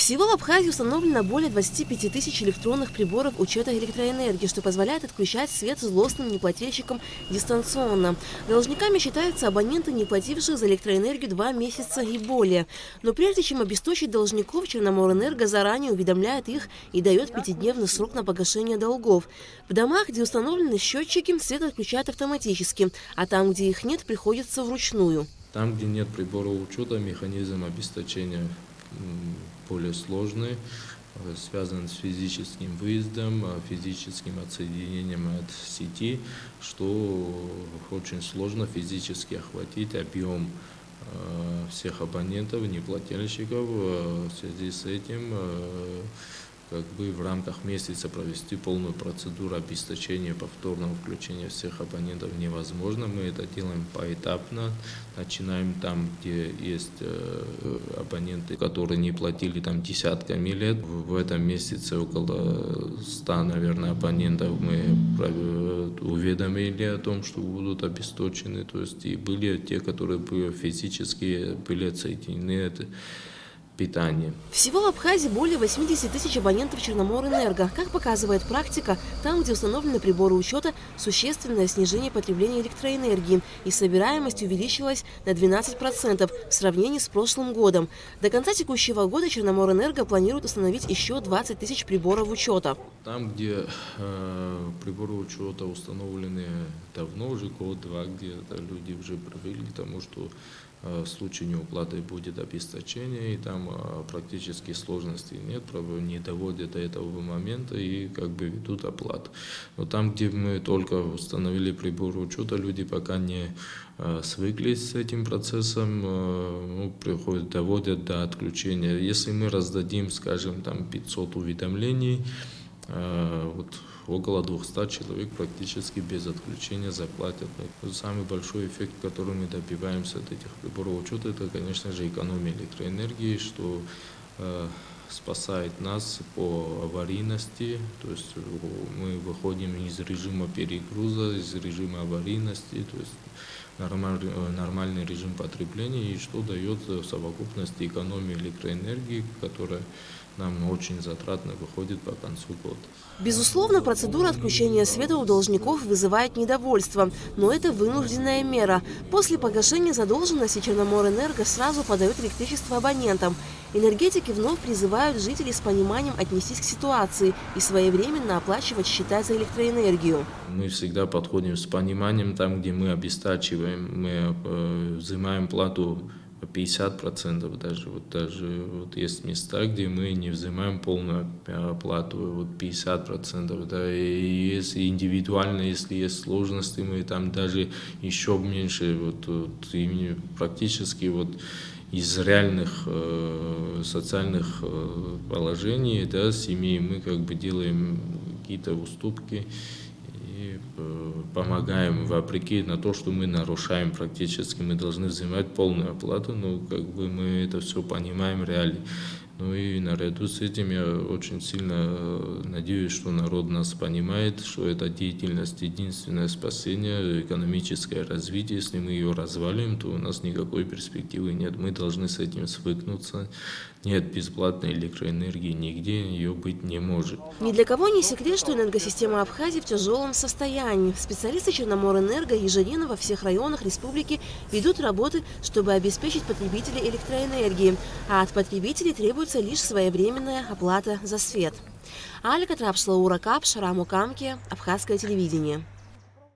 Всего в Абхазии установлено более 25 тысяч электронных приборов учета электроэнергии, что позволяет отключать свет злостным неплательщикам дистанционно. Должниками считаются абоненты, не платившие за электроэнергию 2 месяца и более. Но прежде чем обесточить должников, Черноморэнерго заранее уведомляет их и дает 5-дневный срок на погашение долгов. В домах, где установлены счетчики, свет отключают автоматически, а там, где их нет, приходится вручную. Там, где нет прибора учета, механизм обесточения более сложный, связан с физическим выездом, физическим отсоединением от сети, что очень сложно физически охватить объем всех абонентов, неплательщиков. В связи с этим в рамках месяца провести полную процедуру обесточения, повторного включения всех абонентов невозможно. Мы это делаем поэтапно. Начинаем там, где есть абоненты, которые не платили там десятками лет. В этом месяце около 100, наверное, абонентов мы уведомили о том, что будут обесточены. То есть и были те, которые физически были отсоединены от питания. Всего в Абхазии более 80 тысяч абонентов Черноморэнерго. Как показывает практика, там, где установлены приборы учета, существенное снижение потребления электроэнергии, и собираемость увеличилась на 12% в сравнении с прошлым годом. До конца текущего года Черноморэнерго планирует установить еще 20 тысяч приборов учета. Там, где приборы учета установлены давно, уже год-два, где люди уже привыкли к тому, что в случае неуплаты будет обесточение, и там практически сложностей нет, не доводят до этого момента и ведут оплату. Но там, где мы только установили приборы учета, люди пока не свыклись с этим процессом, доводят до отключения. Если мы раздадим, скажем, там 500 уведомлений, около 200 человек практически без отключения заплатят. Самый большой эффект, который мы добиваемся от этих приборов учета, это, конечно же, экономия электроэнергии, что спасает нас по аварийности. То есть мы выходим из режима перегруза, из режима аварийности, то есть нормальный режим потребления, и что дает в совокупности экономию электроэнергии, которая нам очень затратно выходит по концу года. Безусловно, процедура отключения света у должников вызывает недовольство, но это вынужденная мера. После погашения задолженности Черноморэнерго сразу подает электричество абонентам. Энергетики вновь призывают жителей с пониманием отнестись к ситуации и своевременно оплачивать счета за электроэнергию. Мы всегда подходим с пониманием, там, где мы обестачиваем, мы взимаем плату 50%, даже есть места, где мы не взимаем полную оплату, 50%, да, и если индивидуально, если есть сложности, мы там даже еще меньше, именно практически из реальных социальных положений, да, семьи мы делаем какие-то уступки и помогаем, вопреки на то, что мы нарушаем практически, мы должны взимать полную оплату, но мы это все понимаем реально. Ну и наряду с этим я очень сильно надеюсь, что народ нас понимает, что эта деятельность единственное спасение, экономическое развитие. Если мы ее развалим, то у нас никакой перспективы нет. Мы должны с этим свыкнуться. Нет бесплатной электроэнергии нигде, ее быть не может. Ни для кого не секрет, что энергосистема Абхазии в тяжелом состоянии. Специалисты Черноморэнерго ежедневно во всех районах республики ведут работы, чтобы обеспечить потребителей электроэнергии. А от потребителей требуется лишь своевременная оплата за свет. Алика Трапшла, Ура Капш, Раму Камки, Абхазское телевидение.